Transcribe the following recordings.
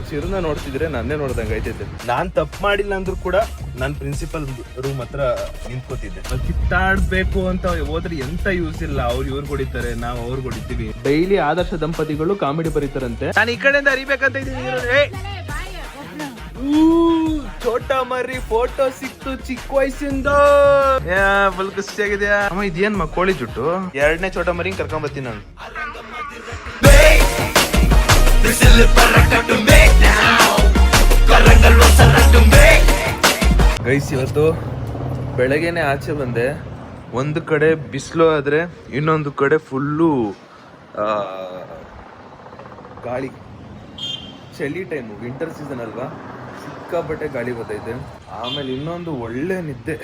ಚಿರುನ ನೋಡ್ತಿದ್ರೆ ನನ್ನೇ ನೋಡ್ದಂಗೆ ಐತೈತೆ. ನಾನ್ ತಪ್ಪು ಮಾಡಿಲ್ಲ ಅಂದ್ರೂ ಕೂಡ ನಾನು ಪ್ರಿನ್ಸಿಪಲ್ ರೂಮ್ ಹತ್ರ ನಿಂತ್ಕೋತಿದ್ದೆ. ಕಿತ್ತಾಡ್ಬೇಕು ಅಂತ ಹೋದ್ರೆ ಎಂತ ಯೂಸ್ ಇಲ್ಲ. ಅವ್ರು ಇವ್ರು ಹೊಡಿತಾರೆ, ನಾವು ಅವ್ರು ಹೊಡಿತೀವಿ. ಡೈಲಿ ಆದರ್ಶ ದಂಪತಿಗಳು ಕಾಮಿಡಿ ಬರೀತಾರಂತೆ. ನಾನು ಈ ಕಡೆಯಿಂದ ಅರಿಬೇಕಂತ ಇದ್ದೀನಿ. ಚೋಟ ಮರಿ ಫೋಟೋ ಸಿಕ್ತು ಚಿಕ್ಕ ವಯಸ್ಸಿಂದ. ಫುಲ್ ಖುಷಿ ಆಗಿದೆಯಾ ಅಮ್ಮ? ಇದೇನ್ ಕೋಳಿ ಜುಟ್ಟು. 2ನೇ ಚೋಟ ಮರಿ ಕರ್ಕೊಂಡ್ ಬರ್ತೀನಿ ನಾನು. ಗೈಸ್, ಇವತ್ತು ಬೆಳಗ್ಗೆನೆ ಆಚೆ ಬಂದೆ. ಒಂದು ಕಡೆ ಬಿಸಿಲು ಆದ್ರೆ ಇನ್ನೊಂದು ಕಡೆ ಫುಲ್ಲು ಗಾಳಿ. ಚಳಿ ಟೈಮು, ವಿಂಟರ್ ಸೀಸನ್ ಅಲ್ವಾ, ಸಿಕ್ಕಾಪಟ್ಟೆ ಗಾಳಿ ಬರ್ತೈತೆ. ಆಮೇಲೆ ಇನ್ನೊಂದು ಒಳ್ಳೆ ನಿದ್ದೆ.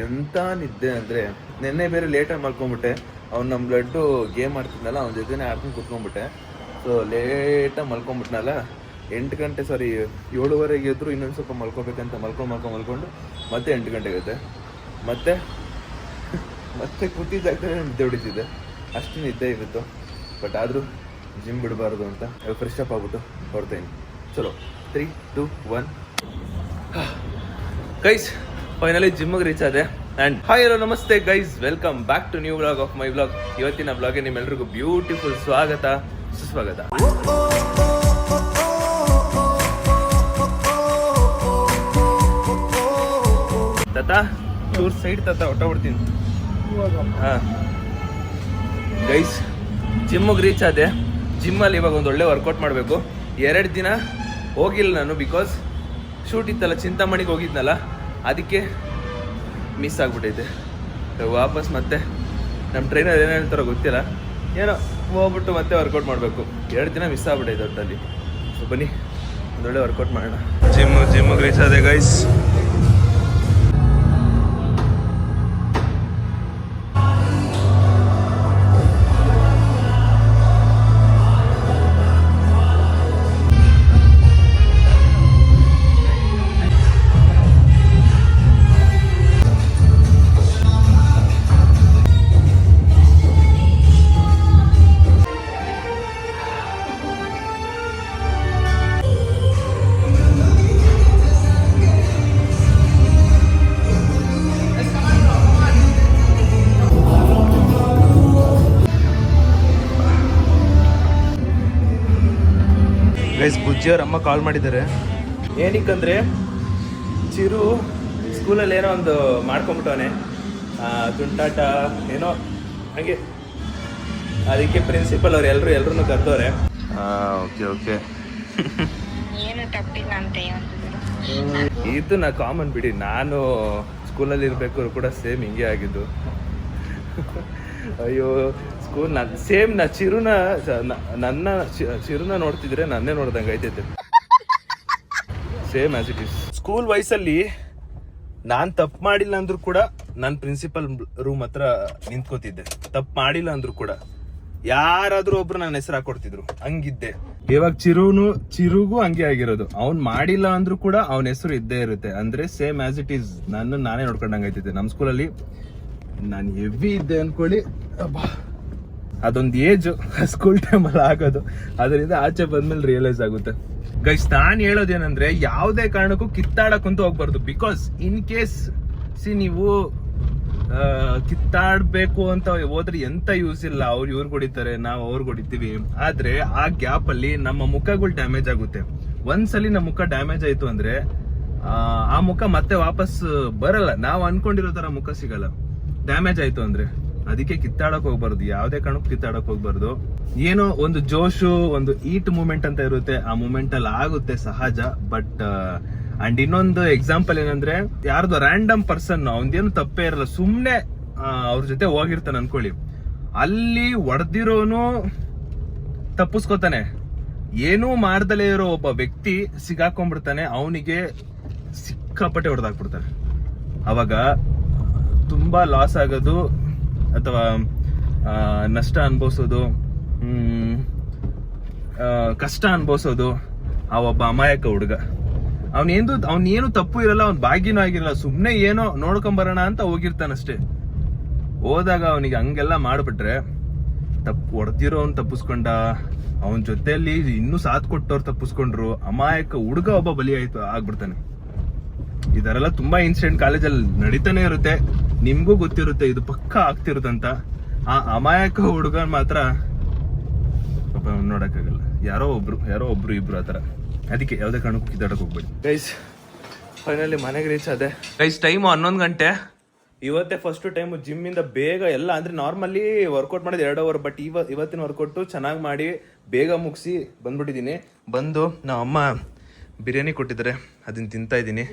ಎಂತ ನಿದ್ದೆ ಅಂದ್ರೆ, ನೆನ್ನೆ ಬೇರೆ ಲೇಟಾಗಿ ಮಲ್ಕೊಂಡ್ಬಿಟ್ಟೆ. ಅವ್ನು ನಮ್ಮ ಬ್ಲಡ್ಡು ಗೇಮ್ ಆಡ್ತಿದ್ನಲ್ಲ, ಅವನ ಜೊತೆನೇ ಆಡ್ಕೊಂಡು ಕುತ್ಕೊಂಡ್ಬಿಟ್ಟೆ. ಸೊ ಲೇಟಾಗಿ ಮಲ್ಕೊಂಡ್ಬಿಟ್ನಲ್ಲ, 8 ಗಂಟೆ 7:30 ಎದ್ರು. ಇನ್ನೊಂದು ಸ್ವಲ್ಪ ಮಲ್ಕೋಬೇಕಂತ ಮಲ್ಕೊಂಡು ಮತ್ತೆ 8 ಗಂಟೆಗೆ ಮತ್ತೆ ಕೂತಿದ್ದ ಜಾಗದಲ್ಲಿ ನಿದ್ದೆ ಹೊಡಿತಿದ್ದೆ. ಅಷ್ಟು ನಿದ್ದೆ ಇರುತ್ತೋ. ಬಟ್ ಆದರೂ ಜಿಮ್ ಬಿಡಬಾರ್ದು ಅಂತ ಫ್ರೆಶ್ ಅಪ್ ಆಗ್ಬಿಟ್ಟು ಹೊರತೇನೆ. ಚಲೋ 3, 2, 1. ಗೈಸ್, ಫೈನಲಿ ಜಿಮ್ಗೆ ರೀಚ್ ಆದೆ. ಆ್ಯಂಡ್ ಹಾಯ್, ಹಲೋ, ನಮಸ್ತೆ guys, welcome back to new vlog of my vlog. ಇವತ್ತಿನ ವ್ಲಾಗ್ಗೆ ನಿಮ್ಮೆಲ್ಲರಿಗೂ ಬ್ಯೂಟಿಫುಲ್ ಸ್ವಾಗತ, ಸುಸ್ವಾಗತ. ತಾತ ಚೂರ್ ಸೈಡ್ ತಾತ ಹೊಟ್ಟಬಿಡ್ತೀನಿ. ಹಾಂ ಗೈಸ್, ಜಿಮ್ಗೆ ರೀಚ್ ಆದೆ. ಜಿಮ್ಮಲ್ಲಿ ಇವಾಗ ಒಂದು ಒಳ್ಳೆ ವರ್ಕೌಟ್ ಮಾಡಬೇಕು. 2 ದಿನ ಹೋಗಿಲ್ಲ ನಾನು, ಬಿಕಾಸ್ ಶೂಟ್ ಇತ್ತಲ್ಲ, ಚಿಂತಾಮಣಿಗೆ ಹೋಗಿದ್ನಲ್ಲ, ಅದಕ್ಕೆ ಮಿಸ್ ಆಗ್ಬಿಟ್ಟೈತೆ. ವಾಪಸ್ ಮತ್ತೆ ನಮ್ಮ ಟ್ರೈನರ್ ಏನು ಹೇಳ್ತಾರೋ ಗೊತ್ತಿಲ್ಲ, ಏನೋ ಹೋಗ್ಬಿಟ್ಟು ಮತ್ತೆ ವರ್ಕೌಟ್ ಮಾಡಬೇಕು. 2 ದಿನ ಮಿಸ್ ಆಗ್ಬಿಟ್ಟೈತೆ ಒಟ್ಟಲ್ಲಿ. ಸೊ ಬನ್ನಿ ಒಂದೊಳ್ಳೆ ವರ್ಕೌಟ್ ಮಾಡೋಣ. ಜಿಮ್ಗೆ ರೀಚ್ ಆದೆ ಗೈಸ್. ಗೈಸ್, ಬುಜ್ಜಿಯವ್ರ ಅಮ್ಮ ಕಾಲ್ ಮಾಡಿದ್ದಾರೆ. ಏನಕ್ಕಂದ್ರೆ ಚಿರು ಸ್ಕೂಲಲ್ಲಿ ಏನೋ ಒಂದು ಮಾಡ್ಕೊಂಬಿಟ್ಟವನೆ, ತುಂಟಾಟ ಏನೋ ಹಾಗೆ. ಅದಕ್ಕೆ ಪ್ರಿನ್ಸಿಪಲ್ ಅವ್ರು ಎಲ್ಲರೂ ಕರೆದವ್ರೆ. ಓಕೆ ಇದು ನಾ ಕಾಮನ್ ಬಿಡಿ. ನಾನು ಸ್ಕೂಲಲ್ಲಿ ಇರ್ಬೇಕಾದ್ರು ಕೂಡ ಸೇಮ್ ಹಿಂಗೆ ಆಗಿದ್ದು. ಅಯ್ಯೋ, ಸ್ಕೂಲ್ ಸೇಮ್ ಚಿರುನ ನೋಡ್ತಿದ್ರೆ ನನ್ನೇ ನೋಡ್ದಂಗೆ ಐತೈತೆ. Same as it is. School ವಯಸ್ಸಲ್ಲಿ ನಾನು ತಪ್ಪು ಮಾಡಿಲ್ಲ ಅಂದ್ರೂ ಕೂಡ ನಾನು ಪ್ರಿನ್ಸಿಪಲ್ ರೂಮ್ ಹತ್ರ ನಿಂತ್ಕೋತಿದ್ದೆ. ತಪ್ಪು ಮಾಡಿಲ್ಲ ಅಂದ್ರೂ ಕೂಡ ಯಾರಾದ್ರೂ ಒಬ್ರು ನನ್ನ ಹೆಸರು ಹಾಕೊಡ್ತಿದ್ರು, ಹಂಗಿದ್ದೆ. ಇವಾಗ ಚಿರುಗೂ ಹಂಗೆ ಆಗಿರೋದು. ಅವ್ನ್ ಮಾಡಿಲ್ಲ ಅಂದ್ರೂ ಕೂಡ ಅವನ ಹೆಸರು ಇದ್ದೇ ಇರುತ್ತೆ. ಅಂದ್ರೆ ಸೇಮ್ ಆಸ್ ಇಟ್ ಈಸ್ ನಾನೇ ನೋಡ್ಕೊಂಡಂಗೆ ಐತೈತೆ. ನಮ್ಮ ಸ್ಕೂಲಲ್ಲಿ ನಾನು ಹೆವಿ ಇದ್ದೆ ಅನ್ಕೊಳ್ಳಿ. ಅದೊಂದು ಏಜ್, ಸ್ಕೂಲ್ ಟೈಮಲ್ಲಿ ಆಗೋದು. ಅದರಿಂದ ಆಚೆ ಬಂದ್ಮೇಲೆ ರಿಯಲೈಸ್ ಆಗುತ್ತೆ. ಗೈಸ್, ನಾನು ಹೇಳೋದೇನಂದ್ರೆ, ಯಾವುದೇ ಕಾರಣಕ್ಕೂ ಕಿತ್ತಾಡಕ್ಕಂತೂ ಹೋಗ್ಬಾರ್ದು. ಬಿಕಾಸ್ ಇನ್ ಕೇಸ್ ನೀವು ಕಿತ್ತಾಡ್ಬೇಕು ಅಂತ ಹೋದ್ರೆ ಎಂತ ಯೂಸ್ ಇಲ್ಲ. ಅವ್ರು ಇವ್ರು ಹೊಡಿತಾರೆ, ನಾವು ಅವ್ರು ಹೊಡಿತೀವಿ. ಆದ್ರೆ ಆ ಗ್ಯಾಪ್ ಅಲ್ಲಿ ನಮ್ಮ ಮುಖಗಳು ಡ್ಯಾಮೇಜ್ ಆಗುತ್ತೆ. ಒಂದ್ಸಲಿ ನಮ್ಮ ಮುಖ ಡ್ಯಾಮೇಜ್ ಆಯ್ತು ಅಂದ್ರೆ ಆ ಮುಖ ಮತ್ತೆ ವಾಪಸ್ ಬರಲ್ಲ. ನಾವು ಅನ್ಕೊಂಡಿರೋ ತರ ಮುಖ ಸಿಗಲ್ಲ ಡ್ಯಾಮೇಜ್ ಆಯ್ತು ಅಂದ್ರೆ. ಅದಕ್ಕೆ ಕಿತ್ತಾಡಕ್ ಹೋಗ್ಬಾರ್ದು, ಯಾವ್ದೇ ಕಾರಣಕ್ಕೂ ಕಿತ್ತಾಡಕ್ ಹೋಗ್ಬಾರ್ದು. ಏನೋ ಒಂದು ಜೋಶು, ಒಂದು ಈಟ್ ಮೂಮೆಂಟ್ ಅಂತ ಇರುತ್ತೆ, ಆ ಮೂಮೆಂಟ್ ಅಲ್ಲಿ ಆಗುತ್ತೆ ಸಹಜ. ಬಟ್ ಅಂಡ್ ಇನ್ನೊಂದು ಎಕ್ಸಾಂಪಲ್ ಏನಂದ್ರೆ, ಯಾರ್ದು ರ್ಯಾಂಡಮ್ ಪರ್ಸನ್, ಅವನದೇನು ತಪ್ಪೇ ಇರಲ್ಲ, ಸುಮ್ನೆ ಅವ್ರ ಜೊತೆ ಹೋಗಿರ್ತಾನೆ ಅನ್ಕೊಳ್ಳಿ, ಅಲ್ಲಿ ಹೊಡೆದಿರೋನು ತಪ್ಪಿಸ್ಕೋತಾನೆ. ಏನೂ ಮಾಡ್ದಲೇ ಇರೋ ಒಬ್ಬ ವ್ಯಕ್ತಿ ಸಿಗಾಕೊಂಡ್ಬಿಡ್ತಾನೆ, ಅವನಿಗೆ ಸಿಕ್ಕಾಪಟ್ಟೆ ಹೊಡೆದಾಕ್ಬಿಡ್ತಾರೆ. ಅವಾಗ ತುಂಬಾ ಲಾಸ್ ಆಗೋದು ಅಥವಾ ನಷ್ಟ ಅನುಭವಿಸೋದು, ಕಷ್ಟ ಅನುಭವಿಸೋದು ಆ ಒಬ್ಬ ಅಮಾಯಕ ಹುಡುಗ. ಅವನೇನು ತಪ್ಪು ಇರಲ್ಲ, ಅವ್ನ ಭಾಗ್ಯನೂ ಆಗಿರಲ್ಲ, ಸುಮ್ನೆ ಏನೋ ನೋಡ್ಕೊಂಬರೋಣ ಅಂತ ಹೋಗಿರ್ತಾನಷ್ಟೇ. ಹೋದಾಗ ಅವನಿಗೆ ಹಂಗೆಲ್ಲ ಮಾಡ್ಬಿಟ್ರೆ ಹೊಡೆದಿರೋನ್ ತಪ್ಪಿಸ್ಕೊಂಡ, ಅವನ ಜೊತೆಯಲ್ಲಿ ಇನ್ನೂ ಸಾಥ್ ಕೊಟ್ಟವ್ರು ತಪ್ಪಿಸ್ಕೊಂಡ್ರು, ಅಮಾಯಕ ಹುಡುಗ ಒಬ್ಬ ಬಲಿ ಆಗ್ಬಿಡ್ತಾನೆ. ಇದರೆಲ್ಲ ತುಂಬಾ ಇನ್ಸಿಡೆಂಟ್ ಕಾಲೇಜಲ್ಲಿ ನಡೀತಾನೆ ಇರುತ್ತೆ, ನಿಮ್ಗೂ ಗೊತ್ತಿರುತ್ತೆ ಇದು ಪಕ್ಕ ಆಗ್ತಿರುತ್ತಂತ. ಆ ಅಮಾಯಕ ಹುಡುಗನ್ ಮಾತ್ರ ನೋಡಕ್ಕಾಗಲ್ಲ, ಯಾರೋ ಒಬ್ರು ಇಬ್ರು ಆತರ. ಅದಕ್ಕೆ ಯಾವ್ದೇ ಕಾರಣಕ್ಕೂ ಕಿತ್ತಾಡಕ್ ಹೋಗ್ಬೇಡಿ ಗೈಸ್. ಫೈನಲಿ ಮನೆಗೆ ರೀಚ್ ಅದೇ ಗೈಸ್. ಟೈಮು 11 ಗಂಟೆ. ಇವತ್ತೇ ಫಸ್ಟ್ ಟೈಮ್ ಜಿಮ್ ಇಂದ ಬೇಗ ಎಲ್ಲ, ಅಂದ್ರೆ ನಾರ್ಮಲಿ ವರ್ಕೌಟ್ ಮಾಡೋದು 2 ಅವರ್, ಬಟ್ ಇವತ್ತಿನ ವರ್ಕೌಟ್ ಚೆನ್ನಾಗಿ ಮಾಡಿ ಬೇಗ ಮುಗಿಸಿ ಬಂದ್ಬಿಟ್ಟಿದೀನಿ. ಬಂದು ನಮ್ಮ ಅಮ್ಮ ಬಿರಿಯಾನಿ ಕೊಟ್ಟಿದ್ದಾರೆ, ಅದನ್ನ ತಿಂತಾ ಇದ್ದೀನಿ.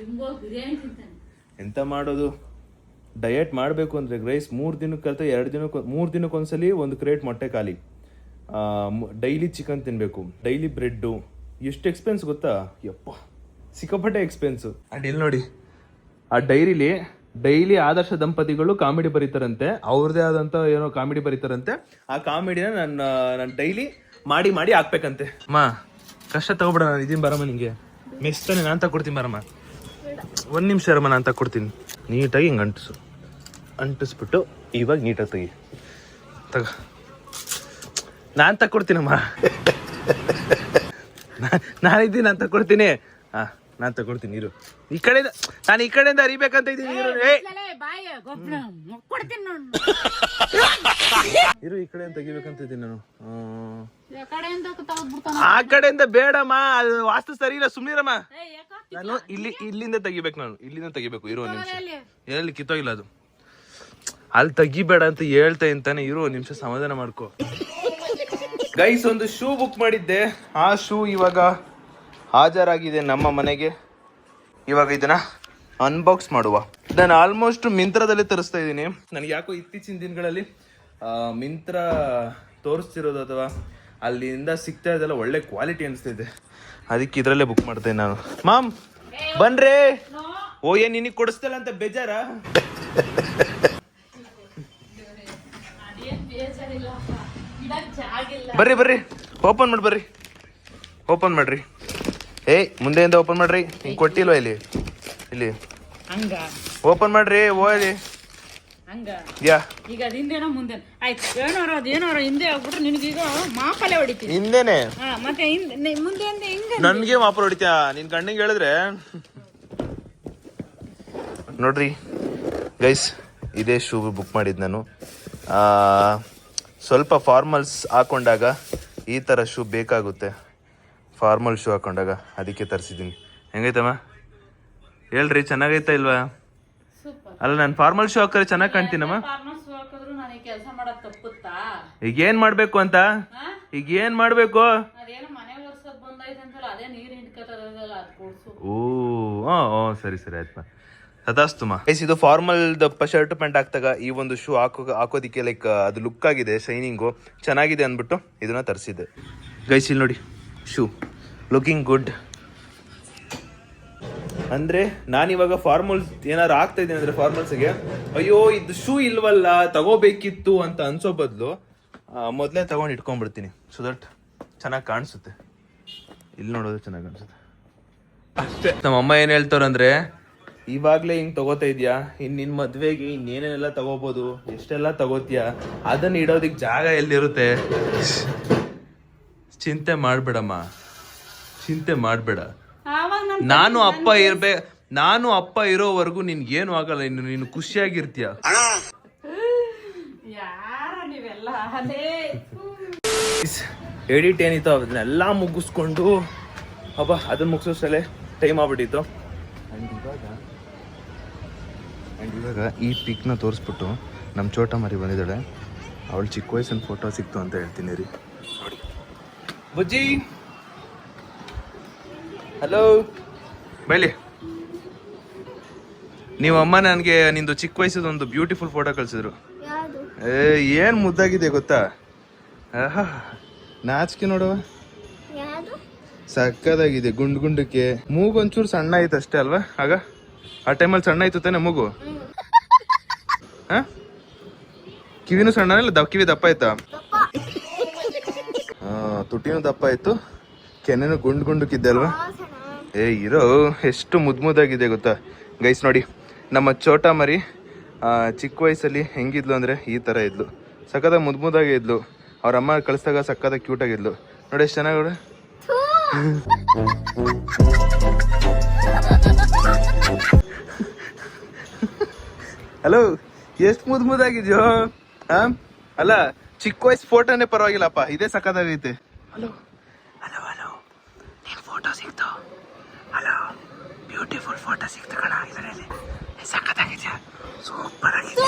ಎಂತ ಮಾಡೋದು, ಡಯಟ್ ಮಾಡಬೇಕು ಅಂದ್ರೆ ರೈಸ್ 3 ದಿನಕ್ಕೊಂದ್ಸಲಿ 1 ಕ್ರೇಟ್ ಮೊಟ್ಟೆ ಖಾಲಿ, ಡೈಲಿ ಚಿಕನ್ ತಿನ್ಬೇಕು, ಡೈಲಿ ಬ್ರೆಡ್ಡು. ಎಷ್ಟು ಎಕ್ಸ್ಪೆನ್ಸ್ ಗೊತ್ತಾ ಯಪ್ಪ, ಸಿಕ್ಕಾಪಟ್ಟೆ ಎಕ್ಸ್ಪೆನ್ಸು. ಅಂಡ್ ಇಲ್ಲಿ ನೋಡಿ, ಆ ಡೈಲಿ ಆದರ್ಶ ದಂಪತಿಗಳು ಕಾಮಿಡಿ ಬರೀತಾರಂತೆ, ಅವ್ರದೇ ಆದಂತ ಏನೋ ಕಾಮಿಡಿ ಬರೀತಾರಂತೆ. ಆ ಕಾಮಿಡಿನ ನಾನು ಡೈಲಿ ಮಾಡಿ ಹಾಕ್ಬೇಕಂತೆ. ಅಮ್ಮ ಕಷ್ಟ ತಗೋಬೇಡ, ನಾನು ಇದೀನಿ ಬರಮ್ಮ, ನಿಂಗೆ ಮೆಸ್ ತಾನೆ, ನಾನು ತಗೊಡ್ತೀನಿ ಬರಮ್ಮ. 1 ನಿಮಿಷ ಇರಮ್ಮ, ನಾನು ತಗೊಡ್ತೀನಿ. ನೀಟಾಗಿ ಹಿಂಗೆ ಅಂಟಿಸ್ಬಿಟ್ಟು ಇವಾಗ ನೀಟಾಗಿ ತಗ, ನಾನು ತಗೊಡ್ತೀನಮ್ಮ. ನಾನಿದ್ದೀನಿ, ನಾನು ತಗೊಡ್ತೀನಿ. ನಾನು ತಗೊಡ್ತೀನಿ ಇರು. ನಾನು ಈ ಕಡೆಯಿಂದ ಅರಿಬೇಕಂತ ಇದ್ದೀನಿ. ಇರು ಈ ಕಡೆ ತೆಗಿಬೇಕಂತ ಇದ್ದೀನಿ ನಾನು. ಆ ಕಡೆಯಿಂದ ಬೇಡಮ್ಮ, ಅದು ವಾಸ್ತು ಸರಿ ಇಲ್ಲ, ಸುಮ್ನಿರಮ್ಮ. ನಾನು ಇಲ್ಲಿಂದ ತೆಗಿಬೇಕು, ಇಲ್ಲಿಂದ ತೆಗಿಬೇಕು. ಇರೋ ನಿಮಿಷ, ಎಲ್ಲಿ ಕಿತ್ತೋಗಿಲ್ಲ ಅದು, ಅಲ್ಲಿ ತೆಗಿಬೇಡ ಅಂತ ಹೇಳ್ತಾ ಇಂತಾನೆ. ಇರೋ ನಿಮಿಷ ಸಮಾಧಾನ ಮಾಡ್ಕೋ ಗೈಸ್. ಒಂದು ಶೂ ಬುಕ್ ಮಾಡಿದ್ದೆ, ಆ ಶೂ ಇವಾಗ ಹಾಜರಾಗಿದೆ ನಮ್ಮ ಮನೆಗೆ. ಇವಾಗ ಇದನ್ನ ಅನ್ಬಾಕ್ಸ್ ಮಾಡುವ. ನಾನು ಆಲ್ಮೋಸ್ಟ್ ಮಿಂತ್ರದಲ್ಲೇ ತರಿಸ್ತಾ ಇದ್ದೀನಿ. ನನಗೆ ಯಾಕೋ ಇತ್ತೀಚಿನ ದಿನಗಳಲ್ಲಿ ಮಿಂತ್ರ ತೋರಿಸ್ತಿರೋದು ಅಥವಾ ಅಲ್ಲಿಂದ ಸಿಗ್ತಾ ಇದೆಲ್ಲ ಒಳ್ಳೆ ಕ್ವಾಲಿಟಿ ಅನಿಸ್ತಿದೆ, ಅದಕ್ಕೆ ಇದರಲ್ಲೇ ಬುಕ್ ಮಾಡ್ತೇನೆ ನಾನು. ಮಾಮ್ ಬನ್ರಿ. ಓ ಏನ್ ನಿನಗೆ ಕೊಡಿಸ್ತಲ್ಲ ಅಂತ ಬೇಜಾರ? ಬರ್ರಿ ಓಪನ್ ಮಾಡಿ, ಬರ್ರಿ ಓಪನ್ ಮಾಡ್ರಿ. ಮುಂದೆಯಿಂದ ಓಪನ್ ಮಾಡ್ರಿ. ಹಿಂಗೆ ಕೊಟ್ಟಿಲ್ವಾ ಇಲ್ಲಿ ಓಪನ್ ಮಾಡ್ರಿ. ಓಲಿ ಯಾ ಈಗ ಅದಿಂದೇನೋ ಮುಂದೆ ಆಯ್ತು, ಅದೇನೋರ ಹಿಂದೆ ಆಗ್ಬಿಟ್ರೆ ನಿನಗೀಗ ಮಾಪಲೆ ಹೊಡಿತೀವಿ. ಹಿಂದೆನೆ ಮತ್ತೆ ಮುಂದೆ ಹಿಂಗೆ ನನ್ಗೆ ಮಾಪಲ್ ಹೊಡಿತೀಯ? ನಿನ್ ಕಣ್ಣಿಗೆ ಹೇಳಿದ್ರೆ ನೋಡ್ರಿ ಗೈಸ್, ಇದೇ ಶೂ ಬುಕ್ ಮಾಡಿದ್ ನಾನು. ಸ್ವಲ್ಪ ಫಾರ್ಮಲ್ಸ್ ಹಾಕೊಂಡಾಗ ಈ ಥರ ಶೂ ಬೇಕಾಗುತ್ತೆ, ಫಾರ್ಮಲ್ ಶೂ ಹಾಕೊಂಡಾಗ, ಅದಕ್ಕೆ ತರಿಸಿದ್ದೀನಿ. ಹೆಂಗೈತಮ್ಮ ಹೇಳ್ರಿ, ಚೆನ್ನಾಗೈತಾ ಇಲ್ವಾ? ಅಲ್ಲ, ನಾನು ಫಾರ್ಮಲ್ ಶೂ ಹಾಕಿದ್ರೆ ಚೆನ್ನಾಗಿ ಕಾಣ್ತೀನಮ್ಮ. ಈಗ ಏನ್ ಮಾಡ್ಬೇಕು ಅಂತ, ಈಗ ಏನ್ ಮಾಡ್ಬೇಕು? ಓ ಸರಿ ಆಯ್ತು, ತದಾಸ್ತುಮ. ಇದು ಫಾರ್ಮಲ್ ದಪ್ಪ ಶರ್ಟ್ ಪ್ಯಾಂಟ್ ಹಾಕ್ತಾಗ ಈ ಒಂದು ಶೂ ಹಾಕೋದಿಕ್ಕೆ ಲೈಕ್ ಅದು ಲುಕ್ ಆಗಿದೆ, ಶೈನಿಂಗು ಚೆನ್ನಾಗಿದೆ ಅಂದ್ಬಿಟ್ಟು ಇದನ್ನ ತರಿಸಿದ್ದೆ ಗೈಸ್. ಇಲ್ಲಿ ನೋಡಿ, ಶೂ ಲುಕಿಂಗ್ ಗುಡ್. ಅಂದ್ರೆ ನಾನಿವಾಗ ಫಾರ್ಮಲ್ಸ್ ಏನಾರು ಆಗ್ತಾ ಇದ್ದೀನಿ ಅಂದ್ರೆ ಫಾರ್ಮಲ್ಸ್ಗೆ, ಅಯ್ಯೋ ಇದು ಶೂ ಇಲ್ವಲ್ಲ ತಗೋಬೇಕಿತ್ತು ಅಂತ ಅನ್ಸೋ ಬದಲು ಮೊದಲೇ ತಗೊಂಡು ಇಟ್ಕೊಂಡ್ಬಿಡ್ತೀನಿ, ಸೊ ದಟ್ ಚೆನ್ನಾಗಿ ಕಾಣಿಸುತ್ತೆ. ಇಲ್ಲಿ ನೋಡೋದು ಚೆನ್ನಾಗಿ ಕಾಣಿಸುತ್ತೆ ಅಷ್ಟೇ. ನಮ್ಮ ಅಮ್ಮ ಏನ್ ಹೇಳ್ತಾರಂದ್ರೆ, ಇವಾಗ್ಲೇ ಹಿಂಗ್ ತಗೋತಾ ಇದ್ಯಾ, ನಿನ್ ಮದ್ವೆಗೆ ಇನ್ನೇನೆಲ್ಲ ತಗೋಬಹುದು, ಎಷ್ಟೆಲ್ಲ ತಗೋತೀಯ, ಅದನ್ನ ಇಡೋದಿಕ್ ಜಾಗ ಎಲ್ಲಿರುತ್ತೆ, ಚಿಂತೆ ಮಾಡ್ಬೇಡಮ್ಮ, ಚಿಂತೆ ಮಾಡ್ಬೇಡ. ನಾನು ಅಪ್ಪ ಇರೋವರೆಗೂ ನಿನ್ಗೇನು ಆಗಲ್ಲ, ನೀನು ಖುಷಿಯಾಗಿರ್ತೀಯ. ಎಡಿಟ್ ಏನಿತ್ತು ಅದನ್ನೆಲ್ಲ ಮುಗಿಸ್ಕೊಂಡು ಅದನ್ನ ಮುಗಿಸೋಷ್ಟಲ್ಲೇ ಟೈಮ್ ಆಗ್ಬಿಟ್ಟಿತ್ತು. ಆ್ಯಂಡ್ ಇವಾಗ ಈ ಪಿಕ್ನ ತೋರಿಸ್ಬಿಟ್ಟು ನಮ್ಮ ಚೋಟ ಮರಿ ಬಂದಿದ್ದಾಳೆ, ಅವಳು ಚಿಕ್ಕ ವಯಸ್ಸಿನ ಫೋಟೋ ಸಿಕ್ತು ಅಂತ ಹೇಳ್ತೀನಿ ರೀ. ನೋಡಿ ಬುಜ್ಜಿ, ಹಲೋ ಬೈಲಿ. ನೀವು ಅಮ್ಮ ನನಗೆ ನಿಂದು ಚಿಕ್ಕ ವಯಸ್ಸದ ಒಂದು ಬ್ಯೂಟಿಫುಲ್ ಫೋಟೋ ಕಳ್ಸಿದ್ರು. ಏನ್ ಮುದ್ದಾಗಿದೆ ಗೊತ್ತಾ, ನಾಚಿಕೆ ನೋಡುವ, ಸಕ್ಕದಾಗಿದೆ. ಗುಂಡಕ್ಕೆ ಮೂಗೊಂಚೂರು ಸಣ್ಣ ಆಯ್ತು ಅಷ್ಟೇ ಅಲ್ವಾ? ಆಗ ಆ ಟೈಮಲ್ಲಿ ಸಣ್ಣ ಆಯ್ತು ತಾನೆ ಮೂಗು? ಕಿವಿನೂ ಸಣ್ಣ ಇಲ್ಲ, ಕಿವಿ ದಪ್ಪ ಆಯ್ತಾ? ತುಟಿನೂ ದಪ್ಪ ಆಯ್ತು, ಕೆನೆನೂ ಗುಂಡಕ್ಕಿದ್ದೆ ಅಲ್ವಾ? ಇರೋ ಎಷ್ಟು ಮುದ್ದಾಗಿದೆ ಗೊತ್ತಾ ಗೈಸ್. ನೋಡಿ ನಮ್ಮ ಚೋಟ ಮರಿ ಚಿಕ್ಕ ವಯಸ್ಸಲ್ಲಿ ಹೆಂಗಿದ್ಲು ಅಂದರೆ ಈ ಥರ ಇದ್ಲು, ಸಖತ್ತಾಗಿ ಮುದ್ದಾಗಿ ಇದ್ಲು. ಅವ್ರ ಅಮ್ಮ ಕಳಿಸಿದಾಗ ಸಕ್ಕದ ಕ್ಯೂಟ್ ಆಗಿದ್ಲು ನೋಡಿ ಎಷ್ಟು ಚೆನ್ನಾಗಿ. ಹಲೋ, ಎಷ್ಟು ಮುದ್ದಾಗಿದ್ಯೋ. ಅಲ್ಲ, ಚಿಕ್ಕ ವಯಸ್ಸು ಫೋಟೋನೇ ಪರವಾಗಿಲ್ಲಪ್ಪ, ಇದೇ ಸಕ್ಕದಾಗೈತೆ. ಹಲೋ ಹಲೋ ಹಲೋ, ನೀನ್ ಫೋಟೋ ಸಿಕ್ತು. ಹಲೋ, ಬ್ಯೂಟಿಫುಲ್ ಫೋಟೋ ಸಿಕ್ತು ಕಣ ಇದರಲ್ಲಿ. ಸಕ್ಕದಾಗಿದ್ಯಾ, ಸೂಪರ್ ಆಗಿದೆ.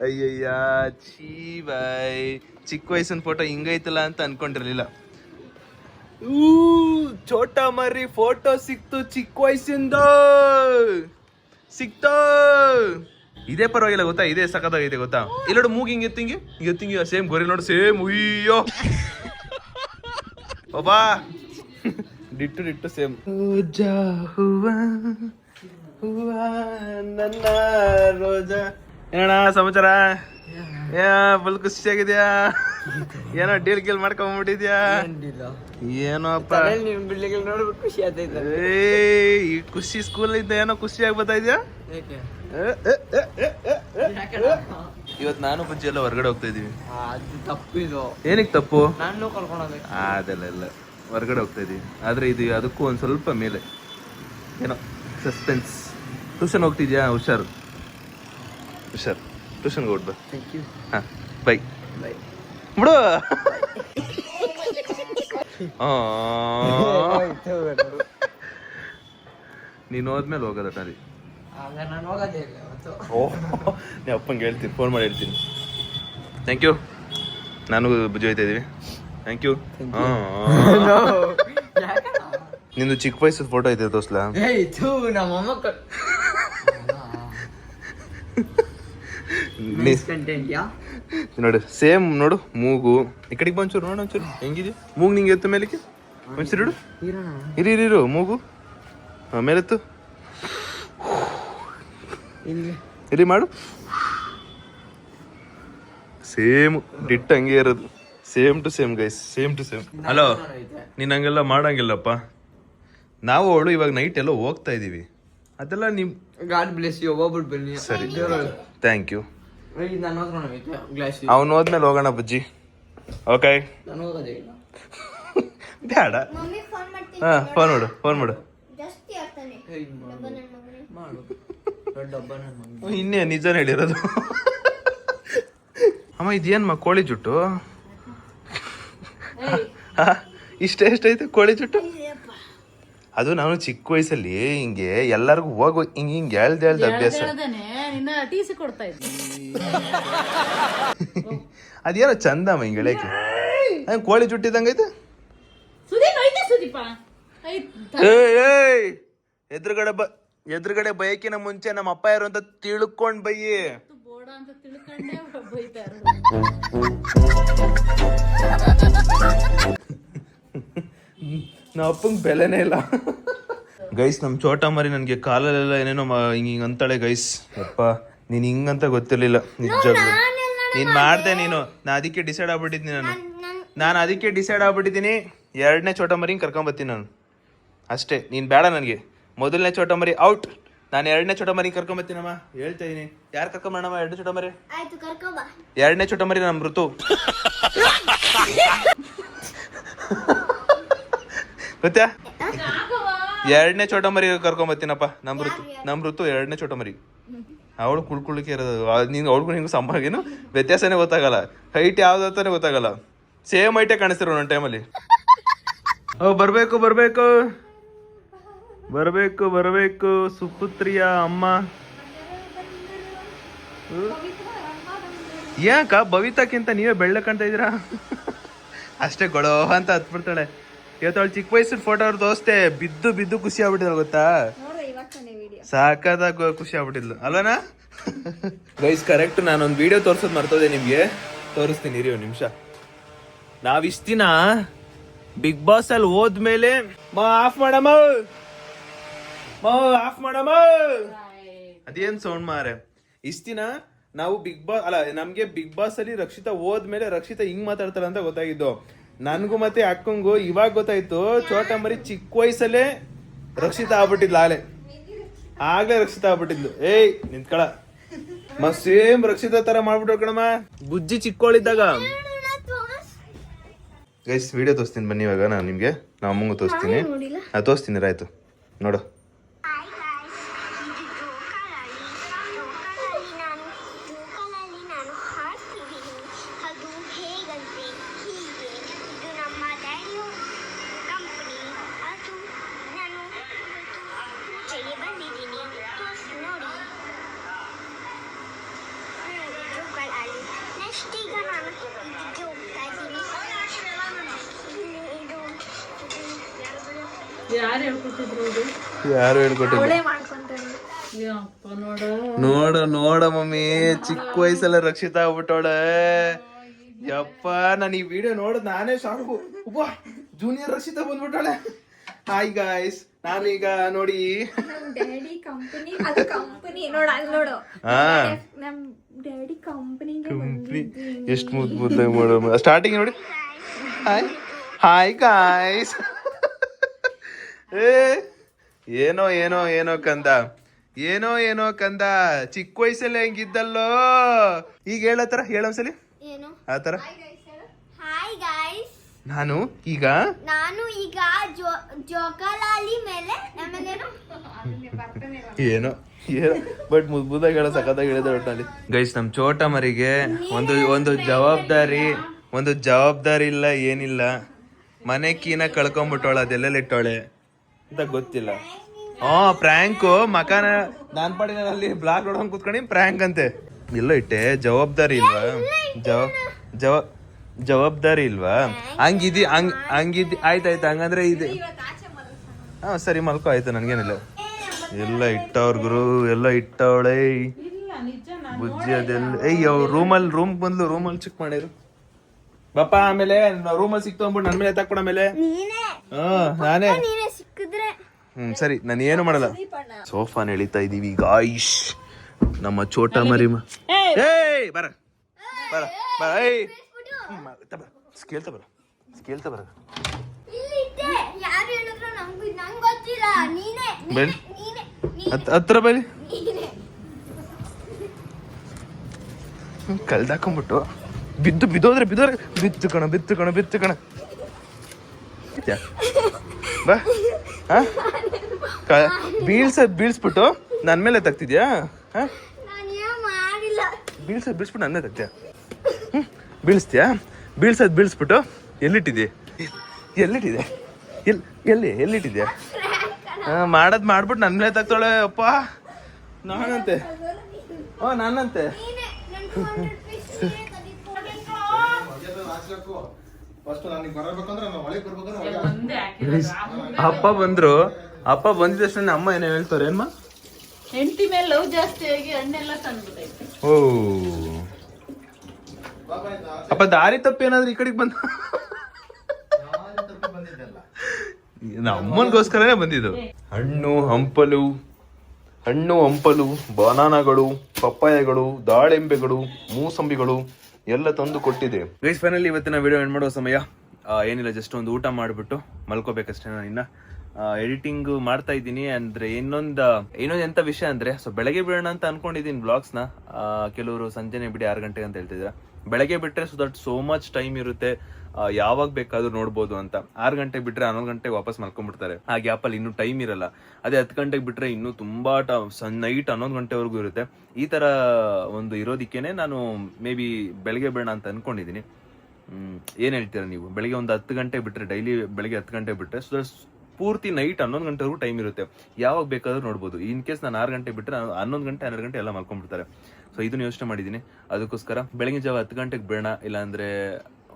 ಅಯ್ಯಯ್ಯ ಚೀ ಬಾಯ್, ಚಿಕ್ಕ ವಯಸ್ಸಿನ ಫೋಟೋ ಹಿಂಗೈತಲ್ಲ ಅಂತ ಅನ್ಕೊಂಡಿರ್ಲಿಲ್ಲ. ಚೋಟ ಮರಿ ಫೋಟೋ ಸಿಕ್ತು, ಚಿಕ್ಕ ವಯಸ್ಸಿಂದ ಸಿಕ್ತ. ಇದೇ ಪರವಾಗಿಲ್ಲ ಗೊತ್ತಾ, ಇದೇ ಸಖತ್ತಾಗೈತೆ ಗೊತ್ತಾ. ಇಲ್ಲೋಡು ಮೂಗ್ ಹಿಂಗೆ ಎತ್ತಿಂಗಿ ಸೇಮ್ ಗೊರಿ ನೋಡು, ಸೇಮ್. ಉಯ್ಯೋ ಬಾಬಾ, ಡಿಟ್ಟು ಸೇಮ್. ರೋಜಾ ಹೂವಾ ಹೂವಾ ನನ್ನ ರೋಜಾ. ಏನಣ್ಣ ಸಮಾಚಾರ? ಫುಲ್ ಖುಷಿಯಾಗಿದ್ಯಾ? ಏನೋ ಡೀಲ್ ಗೀಲ್ ಮಾಡ್ಕೊಂಡ್ಬಿಟ್ಟಿದ್ಯಾ? ಏನೋಪ್ಪ ಖುಷಿ ಆಗ್ತೈತೆ. ಈ ಖುಷಿ ಸ್ಕೂಲ್ ಇಂದ ಏನೋ ಖುಷಿಯಾಗಿ ಬರ್ತಾ ಇದ್ಯಾ? ಇವತ್ತು ನಾನು ಬುಜ್ಜಿ ಎಲ್ಲ ಹೊರಗಡೆ ಹೋಗ್ತಾ ಇದೀವಿ. ತಪ್ಪಿದು. ಏನಕ್ಕೆ ತಪ್ಪು? ನಾನು ಕರ್ಕೊಂಡು ಅದೆಲ್ಲ ಇಲ್ಲ, ಹೊರಗಡೆ ಹೋಗ್ತಾ ಇದೀವಿ. ಆದ್ರೆ ಇದು ಅದಕ್ಕೂ ಒಂದ್ ಸ್ವಲ್ಪ ಮೇಲೆ ಏನೋ ಸಸ್ಪೆನ್ಸ್. ಟ್ಯೂಷನ್ ಹೋಗ್ತಿದ್ಯಾ? ಹುಷಾರು ಟ್ಯೂಷನ್ಗೆ ಹೋಗ್ಬಿಟ್ಟು ಬಾ. ಹಾ, ಬೈ ಬಿಡು. ನೀನು ಹೋದ್ಮೇಲೆ ಹೋಗೋದ ತಾರಿ. ಓಹ್, ನೀ ಅಪ್ಪಂಗೆ ಹೇಳ್ತೀನಿ, ಫೋನ್ ಮಾಡಿ ಹೇಳ್ತೀನಿ. Thank you. ನಾನು ಬುಜ್ಜಿ ಹೋಯ್ತಾ ಇದೀವಿ. Thank you. ನಿಂದು ಚಿಕ್ಕ ವಯಸ್ಸದ ಫೋಟೋ ಐತೆ ತೋರ್ಸ್ಲಾ? ನೋಡು, ಸೇಮ್ ನೋಡು ಮೂಗು. ಈ ಕಡೆಗೆ ಬಂಚೂರು ನೋಡು, ಒಂಚೂರು ಹೆಂಗಿದೆ ಮೂಗು ನಿಂಗೆ ಎತ್ತು ಮೇಲಕ್ಕೆ ಒಂಚೂರು ಇಡು. ಇರು ಮೂಗು ಮೇಲೆತ್ತು. ಇಲ್ಲಿ ಮಾಡು. ಸೇಮ್ ಡಿಟ್ ಹಂಗೆ ಇರೋದು. Same to same guys, same to same. Hello, ನೀನ್ ಹಂಗೆಲ್ಲ ಮಾಡಂಗಿಲ್ಲಪ್ಪ. ನಾವು ಅವಳು ಇವಾಗ ನೈಟ್ ಎಲ್ಲ ಹೋಗ್ತಾ ಇದೀವಿ. ಅದೆಲ್ಲ ನಿಮ್ ಗಾಡ್ ಬ್ಲೆಸ್ ಯು. ಹೋಗ್ಬಿಟ್ಟು ಬನ್ನಿ. ಸರಿ, ಥ್ಯಾಂಕ್ ಯು. ಗ್ಲಾಸ್ ಅವನು ಹೋದ್ಮೇಲೆ ಹೋಗೋಣ ಬುಜ್ಜಿ. ಓಕೆ, ನಾನು ಹೋಗೋದೇ ಇಲ್ಲ. ಬೇಡ. ಹಾ, ಫೋನ್ ಮಾಡು. ಮಾಡು. ದೊಡ್ಡ ಹಬ್ಬ ನನ್ನ ಮಗ. ಇನ್ನೇ ನಿಜಾನ ಹೇಳಿರೋದು. ಅಮ್ಮ ಇದೇನ್ಮ ಕೋಳಿ ಜುಟ್ಟು? ಎಷ್ಟೈತೆ ಕೋಳಿ ಜುಟ್ಟು? ಅದು ನಾನು ಚಿಕ್ಕ ವಯಸ್ಸಲ್ಲಿ ಹಿಂಗೆ ಎಲ್ಲರಿಗೂ ಹೋಗೋ ಹಿಂಗೆ ಹೇಳ್ದೆ ಅಭ್ಯಾಸ. ಅದೇನೋ ಚಂದಮ್ಮ ಹಿಂಗೆ ಹೇಳಕ್ಕೆ. ಕೋಳಿ ಜುಟ್ಟಿದಂಗೈತೆ. ಎದುರುಗಡೆ ಬಯಕಿನ ಮುಂಚೆ ನಮ್ಮ ಅಪ್ಪ ಯಾರು ಅಂತ ತಿಳ್ಕೊಂಡ್ ಬಯ್ಯಿ. ನಮ್ಮ ಅಪ್ಪಂಗ್ ಬೆಲೆನೇ ಇಲ್ಲ ಗೈಸ್. ನಮ್ ಚೋಟ ಮರಿ ನನ್ಗೆ ಕಾಲಲ್ಲೆಲ್ಲ ಏನೇನೋ ಹಿಂಗ ಅಂತಾಳೆ ಗೈಸ್. ಅಪ್ಪ ನೀನ್ ಹಿಂಗಂತ ಗೊತ್ತಿರ್ಲಿಲ್ಲ ನಿಜವಾಗ್ಲು. ನೀನ್ ಮಾಡ್ದೆ ನೀನು. ನಾನು ಅದಕ್ಕೆ ಡಿಸೈಡ್ ಆಗ್ಬಿಟ್ಟಿದ್ದೀನಿ. ಎರಡನೇ ಚೋಟ ಮರಿ ಕರ್ಕೊಂಬತ್ತೀನಿ ನಾನು ಅಷ್ಟೇ. ನೀನ್ ಬೇಡ ನನಗೆ. ಮೊದಲನೇ ಚೋಟ ಮರಿ ಔಟ್. ನಾನು ಎರಡನೇ ಚೋಟ ಮರಿ ಕರ್ಕೊಂಬತ್ತೀನಮ್ಮ, ಹೇಳ್ತಾ ಇದೀನಿ. ಯಾರು ಕರ್ಕೊಂಬಣ್ಣಮ್ಮ ಎರಡನೇ ಚೋಟ ಮರಿ? ಎರಡನೇ ಚೋಟ ಮರಿ ನಮ್ ಋತು. ಗೊತ್ತಾ? ಎರಡನೇ ಚೋಟ ಮರಿ ಕರ್ಕೊಂಬತ್ತೀನಪ್ಪ. ನಮ್ ಋತು ಎರಡನೇ ಚೋಟ ಮರಿ. ಅವಳು ಕುಳ್ಕೊಳ್ಳಿಕ್ಕೆ ಇರೋದು. ನೀನು ಅವಳಿಗೂ ನಿಂಗೂ ಸಂಭಾಗೇನು ವ್ಯತ್ಯಾಸನೇ ಗೊತ್ತಾಗಲ್ಲ. ಹೈಟ್ ಯಾವ್ದು ಅಂತಾನೆ ಗೊತ್ತಾಗಲ್ಲ. ಸೇಮ್ ಹೈಟೇ ಕಾಣಿಸ್ತಿರೋ ಒಂದೊಂದು ಟೈಮಲ್ಲಿ. ಬರಬೇಕು ಸುಪುತ್ರಿಯ ಅಮ್ಮ. ಯಾಕ ಭವಿತಾಕ್ಕಿಂತ ನೀವೇ ಬೆಳ್ಳ ಕಾಣ್ತಾ ಇದೀರಾ? ಅಷ್ಟೇ ಗೊಳೋ ಅಂತ ಹತ್ಬಿಡ್ತಾಳೆ. ಇವತ್ತು ಅವಳು ಚಿಕ್ಕ ವಯಸ್ಸಿನ ಫೋಟೋ ಅವ್ರು ತೋರಿಸ್ತೆ. ಬಿದ್ದು ಖುಷಿ ಆಗ್ಬಿಟ್ಟಿದ್ರು ಗೊತ್ತಾ? ಸಾಕಾದಾಗ ಖುಷಿ ಆಗ್ಬಿಟ್ಟಿದ್ಲು ಅಲ್ವನಾ ಗೈಸ್? ಕರೆಕ್ಟ್. ನಾನೊಂದು ವಿಡಿಯೋ ತೋರ್ಸೋದು ಮರ್ತೋದೆ ನಿಮ್ಗೆ. ತೋರಿಸ್ತೀನಿ ಇರಿ ಒಂದು ನಿಮಿಷ. ನಾವ್ ಇಷ್ಟ ದಿನ ಬಿಗ್ ಬಾಸ್ ಅಲ್ಲಿ ಹೋದ್ಮೇಲೆ ಆಫ್ ಮಾಡಮ್ಮ ಅದೇನ್ ಸೌಂಡ್ ಮಾರೆ. ಇಷ್ಟ ದಿನ ನಾವು ಬಿಗ್ ಬಾಸ್ ಅಲ್ಲ, ನಮ್ಗೆ ಬಿಗ್ ಬಾಸ್ ಅಲ್ಲಿ ರಕ್ಷಿತಾ ಹೋದ್ಮೇಲೆ ರಕ್ಷಿತಾ ಹಿಂಗ್ ಮಾತಾಡ್ತಾರ ಅಂತ ಗೊತ್ತಾಗಿದ್ದು. ನನ್ಗೂ ಮತ್ತೆ ಅಕ್ಕಂಗೂ ಇವಾಗ ಗೊತ್ತಾಯ್ತು. ಚೋಟ ಮರಿ ಚಿಕ್ಕ ವಯಸ್ಸಲ್ಲೇ ರಕ್ಷಿತಾ ಆಗ್ಬಿಟ್ಟಿದ್ಲು. ಆಗ್ಲೇ ರಕ್ಷಿತಾ ಆಗ್ಬಿಟ್ಟಿದ್ಲು. ಏಯ್ ನಿಂತ್ಕಳ ಸೇಮ್ ರಕ್ಷಿತಾ ತರ ಮಾಡ್ಬಿಟ್ಟು ಕಣಮ್ಮ, ಬುಜ್ಜಿ ಚಿಕ್ಕೋಳಿದ್ದಾಗ. ಗೈಸ್ ವಿಡಿಯೋ ತೋರಿಸ್ತೀನಿ ಬನ್ನಿ ಇವಾಗ ನಾನು ನಿಮ್ಗೆ, ನಮ್ಮ ಅಮ್ಮಂಗೂ ತೋರಿಸ್ತೀನಿ. ತೋರಿಸ್ತೀನಿ ಆಯ್ತು ನೋಡು. ಯಾರು ಹೇಳ್ಕೊಟ್ಟಿದ್ರು ಇದು? ಯಾರು ಹೇಳ್ಕೊಟ್ಟಿದ್ರು? ಯಪ್ಪ ನೋಡ ನೋಡ ನೋಡ ಮಮ್ಮಿ, ಚಿಕ್ಕ ವಯಸ್ಸಲ್ಲ ರಕ್ಷಿತಾ ಆಗ್ಬಿಟ್ಟವಳೆ. ಯಪ್ಪ ನಾನು ಈ ವಿಡಿಯೋ ನೋಡದ್ ನಾನೇ ಶಾಕು. ಜೂನಿಯರ್ ರಕ್ಷಿತಾ ಬಂದ್ಬಿಟ್ಟವಳೆ. ಹಾಯ್ ಗಾಯ್ಸ್, ನಾನೀಗ ನೋಡಿ ಡ್ಯಾಡಿ ಕಂಪನಿ, ಅದು ಕಂಪನಿ ನೋಡ ಅಲ್ಲಿ ನೋಡು. ನಮ್ ಡ್ಯಾಡಿ ಕಂಪನಿಗೆ ಬಂದಿದ್ದೀನಿ. ಎಷ್ಟು ಮುದ್ದಾಗಿ ಮಾಡೋ ಸ್ಟಾರ್ಟಿಂಗ್ ನೋಡಿ. Hi hi guys. ಏನೋ ಏನೋ ಏನೋ ಕಂದ, ಏನೋ ಏನೋ ಕಂದ, ಚಿಕ್ಕ ವಯಸ್ಸಲ್ಲಿ ಹೆಂಗಿದ್ದಲ್ಲೋ. ಈಗ ಹೇಳತ್ತರ ಹೇಳೊಂದ್ಸಲಿ ಏನು ಆತರ. ಹಾಯ್ ಗಾಯ್ಸ್, ನಾನು ಈಗ ಜೋಕಾಲಿ ಮೇಲೆ ಏನೋ ಏನೋ ಬಟ್ ಮುದ್ದಾಗಿ ಹೇಳೋ ಸಖತ್ತಾಗಿ ಹೇಳಿದ ಒಟ್ಟಲ್ಲಿ. ಗೈಸ್ ನಮ್ ಚೋಟ ಮರಿಗೆ ಒಂದು ಜವಾಬ್ದಾರಿ ಇಲ್ಲ, ಏನಿಲ್ಲ. ಮನೆ ಕೀನ ಕಳ್ಕೊಂಡ್ಬಿಟ್ಟವಳ, ಅದೆಲ್ಲೆಲ್ಲ ಇಟ್ಟವಳೆ ಅಂತ ಗೊತ್ತಿಲ್ಲ. ಪ್ರ್ಯಾಂಕು ಮಕಾನ ನಾನ್ ಪಾಡಿನಲ್ಲಿ ಬ್ಲಾಕ್ ನೋಡ್ಕೊಂಡ್ ಕೂತ್ಕೊಂಡಿ ಪ್ರ್ಯಾಂಕ್ ಅಂತೆ. ಎಲ್ಲೋ ಇಟ್ಟೆ, ಜವಾಬ್ದಾರಿ ಇಲ್ವಾ? ಜವಾಬ್ದಾರಿ ಇಲ್ವಾ? ಹಂಗಿದಿ ಹಂಗಿದ್ದಿ ಆಯ್ತಾಯ್ತು. ಹಂಗಂದ್ರೆ ಇದೆ. ಹಾ ಸರಿ ಮಲ್ಕೋ ಆಯ್ತು, ನನ್ಗೇನಿಲ್ಲ. ಎಲ್ಲ ಇಟ್ಟವ್ರ ಗುರು, ಎಲ್ಲ ಇಟ್ಟವಳೆ ಬುಜ್ಜಿ. ಅದೆಲ್ಲ ರೂಮ್ ಬಂದ್ಲು, ರೂಮಲ್ಲಿ ಚೆಕ್ ಮಾಡಿರು ಬಾಪ. ಆಮೇಲೆ ರೂಮಲ್ಲಿ ಸಿಕ್ತು ಅಂದ್ಬಿಟ್ಟು ನನ್ ಮೇಲೆ ತಕ್ಕೊಡ ಮೇಲೆ ನಾನೇ ಸರಿ, ನಾನು ಏನು ಮಾಡಲ್ಲ. ಸೋಫಾನ್ ಎಳಿತಾ ಇದೀವಿ ಗಾಯ್ಸ್, ನಮ್ಮ ಚೋಟ ಮರಿ. ಬರ ಬರ ಬರ, ಕೇಳ್ತಾ ಬರ, ಕೇಳ್ತಾ ಬರ. ಹತ್ರ ಬಲಿ ಕಲ್ದಾಕೊಂಡ್ಬಿಟ್ಟು ಬಿದ್ದೋದ್ರೆ ಬಿತ್ತು ಕಣ ಬಾ. ಬೀಳ್ಸ್ಬಿಟ್ಟು ನನ್ ಮೇಲೆ ತಗ್ತಿದ್ಯಾ? ಬೀಳ್ಸ್ಬಿಟ್ಟು ನನ್ನ ತಗ್ತೀಯ? ಬೀಳಿಸ್ತೀಯಾ? ಬೀಳ್ಸ್ಬಿಟ್ಟು ಎಲ್ಲಿಟ್ಟಿದ್ಯಾ? ಎಲ್ಲಿಟ್ಟಿದ್ಯಾ? ಮಾಡದ್ ಮಾಡ್ಬಿಟ್ಟು ನನ್ ಮೇಲೆ ತಗ್ತಾಳೆ. ಅಪ್ಪ ನಾನಂತೆ ಅಪ್ಪ ಬಂದಿದ ತಕ್ಷಣ ಅಮ್ಮ ಏನೋ ಹೇಳ್ತಾರೆ. ಏನ್ಮ ಹೆಂಡತಿ ಮೇಲೆ ಲವ್ ಜಾಸ್ತಿ ಆಗಿ ಹಣ್ಣೆಲ್ಲ ತಂದ್ಬಿಟ್ಟೈತೆ. ಓ ಅಪ್ಪ ದಾರಿ ತಪ್ಪಿ ಏನಾದ್ರು ಈ ಕಡೆಗೆ ಬಂದ? ಅಮ್ಮನ್ಗೋಸ್ಕರನೇ ಬಂದಿದ್ದು. ಹಣ್ಣು ಹಂಪಲು ಬನಾನಾಗಳು, ಪಪ್ಪಾಯಗಳು, ದಾಳಿಂಬೆಗಳು, ಮೂಸಂಬಿಗಳು ಎಲ್ಲ ತಂದು ಕೊಟ್ಟಿದೆ. ಗೈಸ್ ಫೈನಲಿ ಇವತ್ತಿನ ವಿಡಿಯೋ ಎಂಡ್ ಮಾಡೋ ಸಮಯ. ಏನಿಲ್ಲ, ಜಸ್ಟ್ ಒಂದು ಊಟ ಮಾಡಿಬಿಟ್ಟು ಮಲ್ಕೋಬೇಕಷ್ಟೇ. ನಾನು ಇನ್ನ ಎಡಿಟಿಂಗ್ ಮಾಡ್ತಾ ಇದ್ದೀನಿ. ಅಂದ್ರೆ ಇನ್ನೊಂದು ಎಂತ ವಿಷಯ ಅಂದ್ರೆ, ಸೊ ಬೆಳಗ್ಗೆ ಬಿಡೋಣ ಅಂತ ಅನ್ಕೊಂಡಿದ್ದೀನಿ ಬ್ಲಾಗ್ಸ್ ನ. ಕೆಲವರು ಸಂಜೆನೆ ಬಿಡಿ 6 ಗಂಟೆಗೆ ಅಂತ ಹೇಳ್ತಿದ್ರ. ಬೆಳಗ್ಗೆ ಬಿಟ್ರೆ so that so much time ಇರುತ್ತೆ, ಯಾವಾಗ ಬೇಕಾದ್ರೂ ನೋಡ್ಬೋದು ಅಂತ. 6 ಗಂಟೆಗೆ ಬಿಟ್ರೆ 11 ಗಂಟೆಗೆ ವಾಪಸ್ ಮಲ್ಕೊಂಡ್ಬಿಡ್ತಾರೆ. ಆ ಗ್ಯಾಪಲ್ಲಿ ಇನ್ನೂ ಟೈಮ್ ಇರಲ್ಲ. ಅದೇ 10 ಗಂಟೆಗೆ ಬಿಟ್ರೆ ಇನ್ನೂ ತುಂಬಾ ನೈಟ್ 11 ಗಂಟೆವರೆಗೂ ಇರುತ್ತೆ. ಈ ತರ ಒಂದು ಇರೋದಿಕ್ಕೇನೆ ನಾನು ಮೇ ಬಿ ಬೆಳಗ್ಗೆ ಬಿಡೋಣ ಅಂತ ಅನ್ಕೊಂಡಿದ್ದೀನಿ. ಏನ್ ಹೇಳ್ತೀರಾ ನೀವು? ಬೆಳಗ್ಗೆ ಒಂದು 10 ಗಂಟೆ ಬಿಟ್ರೆ, ಡೈಲಿ ಬೆಳಗ್ಗೆ 10 ಗಂಟೆ ಬಿಟ್ರೆ ಸೊ ಪೂರ್ತಿ ನೈಟ್ 11 ಗಂಟೆವರೆಗೂ ಟೈಮ್ ಇರುತ್ತೆ, ಯಾವಾಗ ಬೇಕಾದ್ರೂ ನೋಡ್ಬೋದು. ಇನ್ ಕೇಸ್ ನಾನು 6 ಗಂಟೆ ಬಿಟ್ರೆ 11 ಗಂಟೆ 12 ಗಂಟೆ ಎಲ್ಲ ಮಲ್ಕೊಂಡ್ಬಿಡ್ತಾರೆ. ಸೊ ಇದನ್ನ ಯೋಚನೆ ಮಾಡಿದ್ದೀನಿ. ಅದಕ್ಕೋಸ್ಕರ ಬೆಳಗಿನ ಜಾವ 10 ಗಂಟೆಗೆ ಬೇಡ, ಇಲ್ಲಾಂದ್ರೆ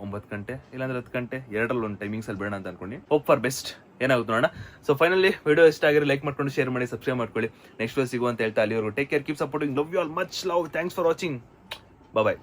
9 ಗಂಟೆ, ಇಲ್ಲಾಂದ್ರೆ 10 ಗಂಟೆ, ಎರಡರಲ್ಲಿ ಒಂದು ಟೈಮಿಂಗ್ಸ್ ಅಲ್ಲಿ ಬೇಡ ಅಂತ ಅನ್ಕೊಂಡು ಹೋಪ್ ಫಾರ್ ಬೆಸ್ಟ್ ಏನಾಗುತ್ತೆ ನೋಡೋಣ. ಸೊ ಫೈನಲಿ ವಿಡಿಯೋ ಇಷ್ಟ ಆಗಿರೋ ಲೈಕ್ ಮಾಡ್ಕೊಂಡು ಶೇರ್ ಮಾಡಿ, ಸಬ್ಸ್ಕ್ರೈಬ್ ಮಾಡ್ಕೊಳ್ಳಿ. ನೆಕ್ಸ್ಟ್ ವಿಡಿಯೋ ಸಿಗುವಂತ ಹೇಳ್ತಾ ಅಲ್ಲಿವರೆಗೂ take care, keep supporting, love you all, much love, thanks for watching, bye.